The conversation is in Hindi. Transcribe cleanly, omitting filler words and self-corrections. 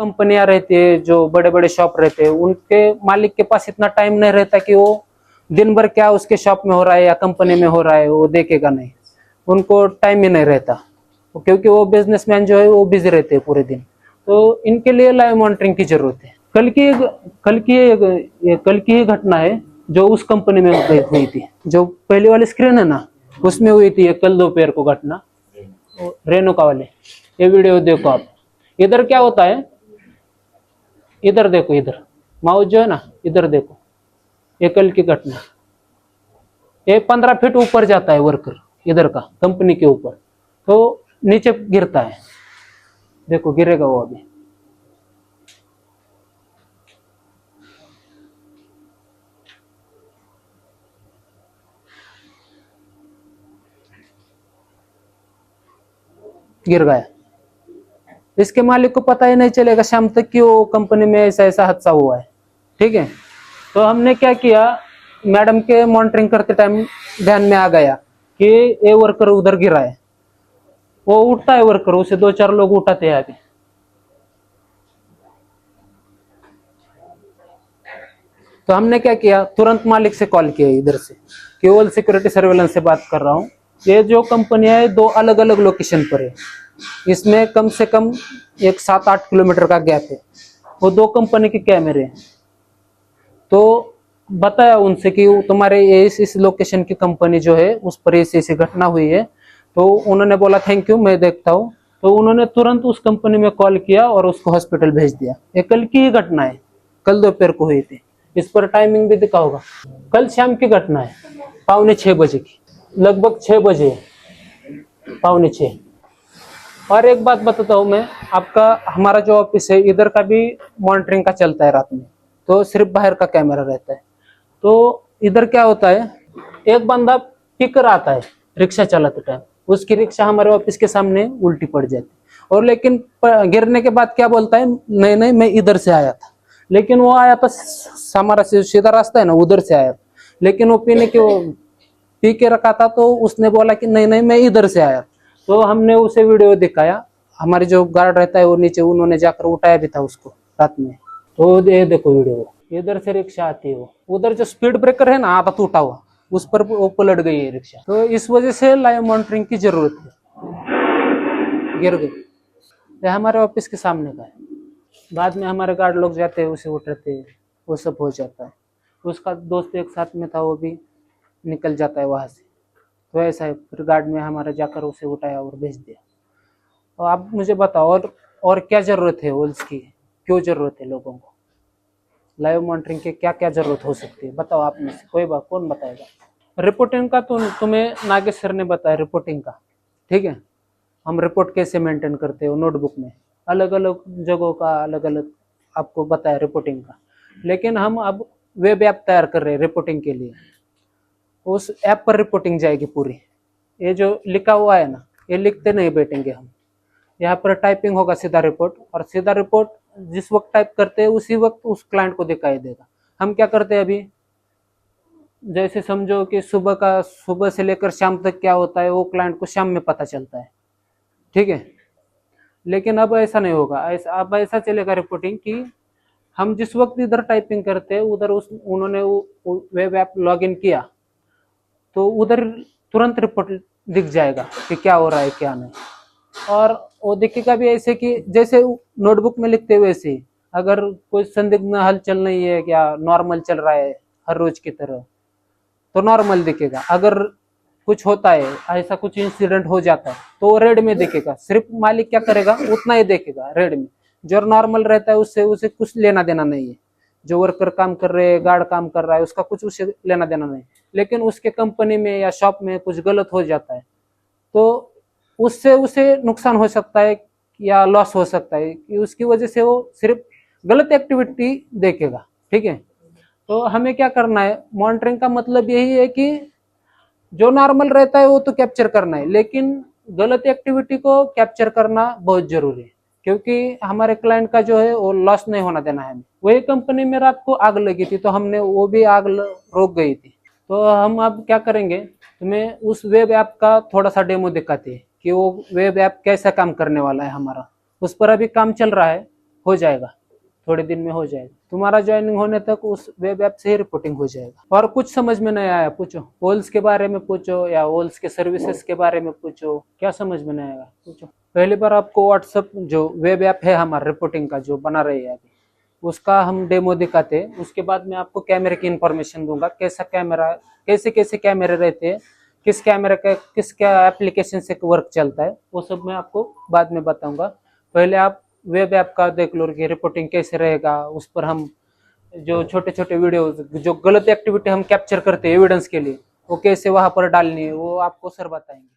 कंपनियां रहती है, जो बड़े बड़े शॉप रहते हैं, उनके मालिक के पास इतना टाइम नहीं रहता कि वो दिन भर क्या उसके शॉप में हो रहा है या कंपनी में हो रहा है वो देखेगा नहीं। उनको टाइम ही नहीं रहता, क्योंकि वो बिजनेसमैन जो है वो बिजी रहते हैं पूरे दिन। तो इनके लिए लाइव मॉनिटरिंग की जरूरत है। कल की ही घटना है जो उस कंपनी में हुई थी। जो पहली वाली स्क्रीन है ना, उसमें हुई थी कल दोपहर को घटना, रेणुका वाले। ये वीडियो देखो आप। इधर क्या होता है, इधर देखो, इधर माउस जो है ना, इधर देखो, ये कल की घटना। ये 15 फीट ऊपर जाता है वर्कर इधर का, कंपनी के ऊपर, तो नीचे गिरता है। देखो गिरेगा वो अभी। गिर गया। इसके मालिक को पता ही नहीं चलेगा शाम तक कि वो कंपनी में ऐसा ऐसा हादसा हुआ है। ठीक है, तो हमने क्या किया, मैडम के मॉनिटरिंग करते टाइम ध्यान में आ गया कि ये वर्कर उधर गिरा है। वो उठता है वर्कर, उसे 2-4 लोग उठाते हैं अभी। तो हमने क्या किया, तुरंत मालिक से कॉल किया इधर से, केवल सिक्योरिटी सर्वेलेंस से बात कर रहा हूँ। ये जो कंपनियां है 2 अलग अलग लोकेशन पर है, इसमें कम से कम एक 7-8 किलोमीटर का गैप है। वो 2 कंपनी के कैमरे हैं। तो बताया उनसे कि तुम्हारे इस लोकेशन की कंपनी जो है उस पर ऐसी घटना हुई है। तो उन्होंने बोला थैंक यू, मैं देखता हूँ। तो उन्होंने तुरंत उस कंपनी में कॉल किया और उसको हॉस्पिटल भेज दिया। ये कल की ही घटना है, कल दोपहर को हुई थी। इस पर टाइमिंग भी दिखा होगा। कल शाम की घटना है, 5:45 बजे की, लगभग 6 बजे, 5:45। और एक बात बताता हूँ मैं आपका, हमारा जो ऑफिस है इधर का भी मॉनिटरिंग का चलता है रात में, तो सिर्फ बाहर का कैमरा रहता है। तो इधर क्या होता है, एक बंदा पिकर आता है रिक्शा चलाते टाइम, उसकी रिक्शा हमारे ऑफिस के सामने उल्टी पड़ जाती, और लेकिन गिरने के बाद क्या बोलता है, नहीं नहीं मैं इधर से आया था। लेकिन वो आया था, हमारा सीधा रास्ता है ना, उधर से आया था। लेकिन वो पी के रखा था, तो उसने बोला कि नहीं नहीं मैं इधर से आया। तो हमने उसे वीडियो दिखाया, हमारे जो गार्ड रहता है वो नीचे, उन्होंने जाकर उठाया भी था उसको रात में। तो ये देखो वीडियो, इधर से रिक्शा आती है, वो उधर जो स्पीड ब्रेकर है ना आधा टूटा हुआ, उस पर वो पलट गई है रिक्शा। तो इस वजह से लाइव मॉनिटरिंग की जरूरत है। गिर गई, ये हमारे ऑफिस के सामने का है। बाद में हमारे गार्ड लोग जाते हैं, उसे उठाते हैं, वो सब हो जाता है। उसका दोस्त एक साथ में था, वो भी निकल जाता है वहां से। तो ऐसा है, फिर गार्ड में हमारा जाकर उसे उठाया और भेज दिया। तो आप मुझे बताओ, और क्या जरूरत है उसकी, क्यों जरूरत है लोगों को लाइव मॉनिटरिंग के, क्या क्या जरूरत हो सकती है, बताओ आप में से कोई बात, कौन बताएगा। रिपोर्टिंग का तुम्हें नागेश सर ने बताया, रिपोर्टिंग का। ठीक है, हम रिपोर्ट कैसे मेंटेन करते हो नोटबुक में, अलग अलग जगहों का अलग अलग आपको बताया रिपोर्टिंग का। लेकिन हम अब वेब ऐप तैयार कर रहे हैं रिपोर्टिंग के लिए, उस ऐप पर रिपोर्टिंग जाएगी पूरी। ये जो लिखा हुआ है ना, ये लिखते नहीं बैठेंगे हम, यहाँ पर टाइपिंग होगा सीधा रिपोर्ट, और सीधा रिपोर्ट जिस वक्त टाइप करते हैं उसी वक्त उस क्लाइंट को दिखाई देगा। हम क्या करते हैं अभी, जैसे समझो कि सुबह से लेकर शाम तक क्या होता है वो क्लाइंट को शाम में पता चलता है। ठीक है, लेकिन अब ऐसा नहीं होगा, अब ऐसा चलेगा रिपोर्टिंग कि हम जिस वक्त इधर टाइपिंग करते हैं उधर उन्होंने वेब ऐप लॉग इन किया, तो उधर तुरंत रिपोर्ट दिख जाएगा कि क्या हो रहा है क्या नहीं। और वो दिखेगा भी ऐसे कि जैसे नोटबुक में लिखते हुए वैसे, अगर कोई संदिग्ध हलचल नहीं है, क्या नॉर्मल चल रहा है हर रोज की तरह, तो नॉर्मल दिखेगा। अगर कुछ होता है, ऐसा कुछ इंसिडेंट हो जाता है, तो रेड में दिखेगा। सिर्फ मालिक क्या करेगा, उतना ही देखेगा रेड में। जो नॉर्मल रहता है उससे उसे कुछ लेना देना नहीं है। जो वर्कर काम कर रहे हैं, गार्ड काम कर रहा है, उसका कुछ उसे लेना देना नहीं। लेकिन उसके कंपनी में या शॉप में कुछ गलत हो जाता है, तो उससे उसे नुकसान हो सकता है या लॉस हो सकता है, कि उसकी वजह से वो सिर्फ गलत एक्टिविटी देखेगा। ठीक है, तो हमें क्या करना है, मॉनिटरिंग का मतलब यही है कि जो नॉर्मल रहता है वो तो कैप्चर करना है, लेकिन गलत एक्टिविटी को कैप्चर करना बहुत जरूरी है, क्योंकि हमारे क्लाइंट का जो है वो लॉस नहीं होना देना है। वही कंपनी में रात को आग लगी थी, तो हमने वो भी आग रोक गई थी। तो हम अब क्या करेंगे, तुम्हें उस वेब ऐप का थोड़ा सा डेमो दिखाते हैं कि वो वेब ऐप कैसा काम करने वाला है हमारा। उस पर अभी काम चल रहा है, हो जाएगा, थोड़े दिन में हो जाएगा। तुम्हारा ज्वाइनिंग होने तक उस वेब ऐप से ही रिपोर्टिंग हो जाएगा। और कुछ समझ में नहीं आया पूछो, ओल्स के बारे में पूछो या ओल्स के सर्विसेज के बारे में पूछो, क्या समझ में नहीं आएगा पूछो। पहली बार आपको व्हाट्सएप जो वेब ऐप है हमारा रिपोर्टिंग का जो बना रही है अभी, उसका हम डेमो दिखाते हैं। उसके बाद में आपको कैमरे की इंफॉर्मेशन दूंगा, कैसा कैमरा, कैसे कैसे कैमरे रहते हैं, किस कैमरे का किस क्या एप्लीकेशन से वर्क चलता है, वो सब मैं आपको बाद में बताऊंगा। पहले आप वेब ऐप का देख लो कि रिपोर्टिंग कैसे रहेगा। उस पर हम जो छोटे छोटे वीडियो, जो गलत एक्टिविटी हम कैप्चर करते हैं एविडेंस के लिए, वो कैसे वहां पर डालनी है, वो आपको सर बताएंगे।